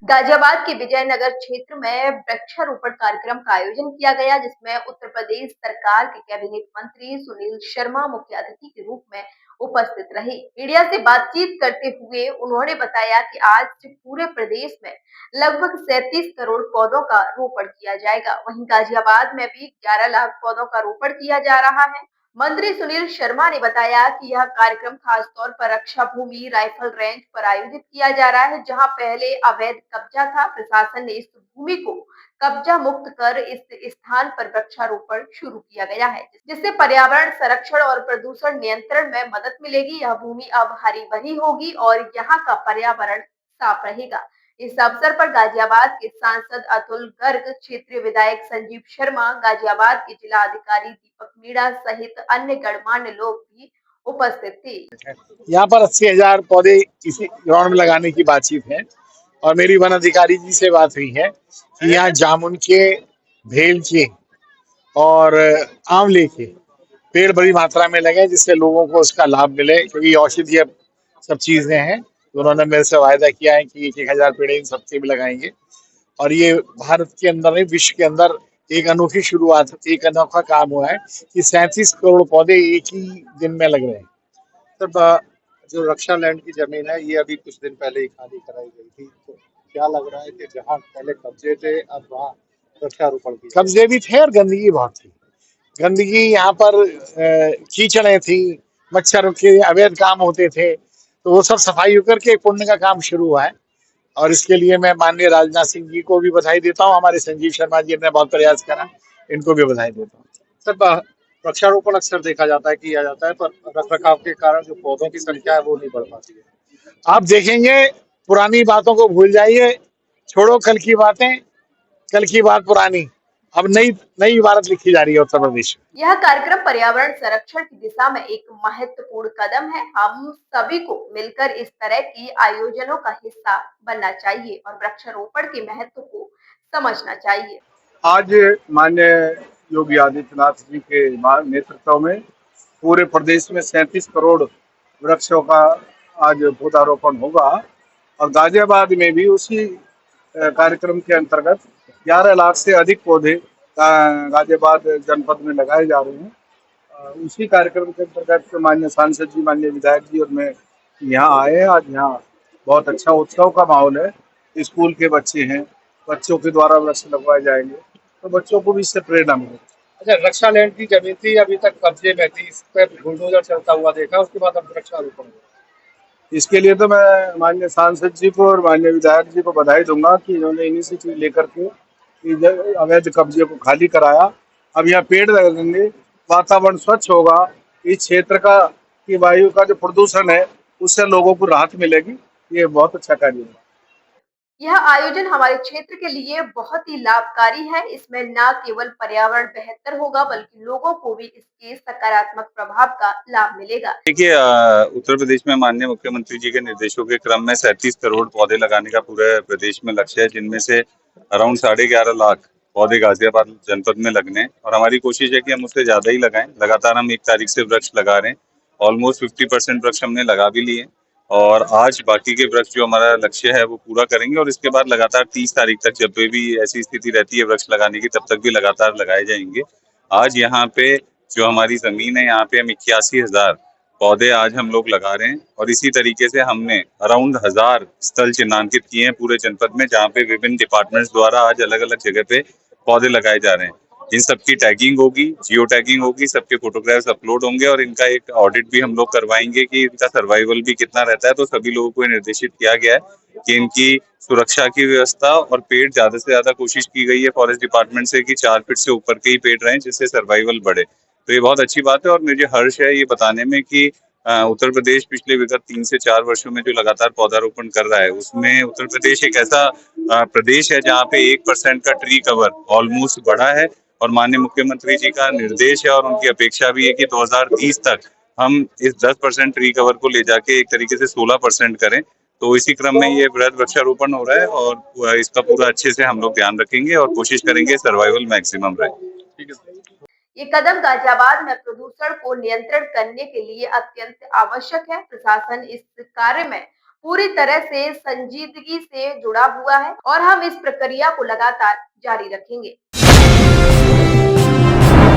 गाजियाबाद के विजयनगर क्षेत्र में वृक्षारोपण कार्यक्रम का आयोजन किया गया, जिसमें उत्तर प्रदेश सरकार के कैबिनेट मंत्री सुनील शर्मा मुख्य अतिथि के रूप में उपस्थित रहे। मीडिया से बातचीत करते हुए उन्होंने बताया कि आज से पूरे प्रदेश में लगभग 37 करोड़ पौधों का रोपण किया जाएगा। वहीं गाजियाबाद में भी 11 लाख पौधों का रोपण किया जा रहा है। मंत्री सुनील शर्मा ने बताया कि यह कार्यक्रम खास तौर पर रक्षा भूमि राइफल रेंज पर आयोजित किया जा रहा है, जहां पहले अवैध कब्जा था। प्रशासन ने इस भूमि को कब्जा मुक्त कर इस स्थान पर वृक्षारोपण शुरू किया गया है, जिससे पर्यावरण संरक्षण और प्रदूषण नियंत्रण में मदद मिलेगी। यह भूमि अब हरी भरी होगी और यहाँ का पर्यावरण साफ रहेगा। इस अवसर पर गाजियाबाद के सांसद अतुल गर्ग, क्षेत्रीय विधायक संजीव शर्मा, गाजियाबाद के जिला अधिकारी दीपक मीणा सहित अन्य गणमान्य लोग भी उपस्थित थे। यहाँ पर 80,000 पौधे इसी ग्राउंड में लगाने की बातचीत है और मेरी वन अधिकारी जी से बात हुई है कि यहाँ जामुन के, भेल के और आंवले के पेड़ बड़ी मात्रा में लगे, जिससे लोगों को उसका लाभ मिले, क्योंकि औषधीय सब चीजें हैं। तो उन्होंने मेरे से वायदा किया है कि 1,000 पेड़ इन सबके भी लगाएंगे और ये भारत के अंदर नहीं, विश्व के अंदर एक अनोखी शुरुआत, एक अनोखा काम हुआ है कि 37 करोड़ पौधे एक ही दिन में लग रहे हैं। सर, जो रक्षा लैंड की जमीन है ये अभी कुछ दिन पहले ही खाली कराई गई थी, तो क्या लग रहा है कि जहाँ पहले कब्जे थे अब वहाँ वृक्षारोपण की? कब्जे भी थे और गंदगी बहुत थी। गंदगी यहाँ पर कीचड़े थी, मच्छर के अवैध काम होते थे, तो वो सब सफाई होकर के पुण्य का काम शुरू हुआ है और इसके लिए मैं माननीय राजनाथ सिंह जी को भी बधाई देता हूँ। हमारे संजीव शर्मा जी ने बहुत प्रयास करा, इनको भी बधाई देता हूँ। सर, वृक्षारोपण अक्सर देखा जाता है, किया जाता है, पर रख रखाव के कारण जो पौधों की संख्या है वो नहीं बढ़ पाती है। आप देखेंगे, पुरानी बातों को भूल जाइए, छोड़ो कल की बातें, कल की बात पुरानी। अब नई नई इबारत लिखी जा रही है उत्तर प्रदेश में। यह कार्यक्रम पर्यावरण संरक्षण की दिशा में एक महत्वपूर्ण कदम है। हम सभी को मिलकर इस तरह की आयोजनों का हिस्सा बनना चाहिए और वृक्षारोपण के महत्व को समझना चाहिए। आज माननीय योगी आदित्यनाथ जी के नेतृत्व में पूरे प्रदेश में 37 करोड़ वृक्षों का आज पौधारोपण होगा और गाजियाबाद में भी उसी कार्यक्रम के अंतर्गत 11 लाख से अधिक पौधे गाजियाबाद जनपद में लगाए जा रहे हैं। उसी कार्यक्रम के अंतर्गत माननीय सांसद जी, माननीय विधायक जी और मैं यहाँ आए हैं। आज यहाँ बहुत अच्छा उत्सव का माहौल है। स्कूल के बच्चे हैं, बच्चों के द्वारा वृक्ष लगवाए जाएंगे, तो बच्चों को भी इससे प्रेरणा मिलेगी। अच्छा, रक्षा लैंड की जमीन थी, अभी तक कब्जे में थी, इस पर बुलडोजर चलता हुआ देखा, उसके बाद अब वृक्षारोपण हुआ। इसके लिए तो मैं माननीय सांसद जी को और माननीय विधायक जी को बधाई दूंगा कि इन्होंने इनिशिएटिव लेकर के अवैध कब्जे को खाली कराया। अब यहाँ पेड़ लगेंगे, वातावरण स्वच्छ होगा, इस क्षेत्र का की वायु का जो प्रदूषण है उससे लोगों को राहत मिलेगी। ये बहुत अच्छा कार्य है। यह आयोजन हमारे क्षेत्र के लिए बहुत ही लाभकारी है। इसमें न केवल पर्यावरण बेहतर होगा, बल्कि लोगों को भी इसके सकारात्मक प्रभाव का लाभ मिलेगा। देखिए, उत्तर प्रदेश में माननीय मुख्यमंत्री जी के निर्देशों के क्रम में 37 करोड़ पौधे लगाने का पूरे प्रदेश में लक्ष्य है, जिनमें से अराउंड 11.5 लाख पौधे गाजियाबाद जनपद में लगने हैं और हमारी कोशिश है कि हम उससे ज्यादा ही लगाएं। लगातार हम 1 तारीख से वृक्ष लगा रहे हैं। ऑलमोस्ट 50% वृक्ष हमने लगा भी लिए और आज बाकी के वृक्ष जो हमारा लक्ष्य है वो पूरा करेंगे और इसके बाद लगातार 30 तारीख तक जब भी ऐसी स्थिति रहती है वृक्ष लगाने की, तब तक भी लगातार लगाए जाएंगे। आज यहाँ पे जो हमारी जमीन है, यहाँ पे हम 81,000 पौधे आज हम लोग लगा रहे हैं और इसी तरीके से हमने अराउंड 1000 स्थल चिन्हांकित किए हैं पूरे जनपद में, जहाँ पे विभिन्न डिपार्टमेंट्स द्वारा आज अलग अलग जगह पे पौधे लगाए जा रहे हैं। इन सबकी टैगिंग होगी, जियो टैगिंग होगी, सबके फोटोग्राफ्स अपलोड होंगे और इनका एक ऑडिट भी हम लोग करवाएंगे कि इनका सर्वाइवल भी कितना रहता है। तो सभी लोगों को निर्देशित किया गया है कि इनकी सुरक्षा की व्यवस्था और पेड़ ज्यादा से ज्यादा कोशिश की गई है फॉरेस्ट डिपार्टमेंट से कि 4 फीट से ऊपर के ही पेड़ रहें, जिससे सर्वाइवल बढ़े। तो ये बहुत अच्छी बात है और मुझे हर्ष है ये बताने में कि उत्तर प्रदेश पिछले विगत 3 से 4 वर्षों में जो लगातार पौधारोपण कर रहा है, उसमें उत्तर प्रदेश एक ऐसा प्रदेश है जहाँ पे 1% का ट्री कवर ऑलमोस्ट बढ़ा है और माननीय मुख्यमंत्री जी का निर्देश है और उनकी अपेक्षा भी है कि 2030 तक हम इस 10% ट्री कवर को ले जाके एक तरीके से 16% करें। तो इसी क्रम में ये बृहद वृक्षारोपण हो रहा है और इसका पूरा अच्छे से हम लोग ध्यान रखेंगे और कोशिश करेंगे सर्वाइवल मैक्सिमम रहे। ठीक है। ये कदम गाजियाबाद में प्रदूषण को नियंत्रण करने के लिए अत्यंत आवश्यक है। प्रशासन इस कार्य में पूरी तरह से संजीदगी से जुड़ा हुआ है और हम इस प्रक्रिया को लगातार जारी रखेंगे।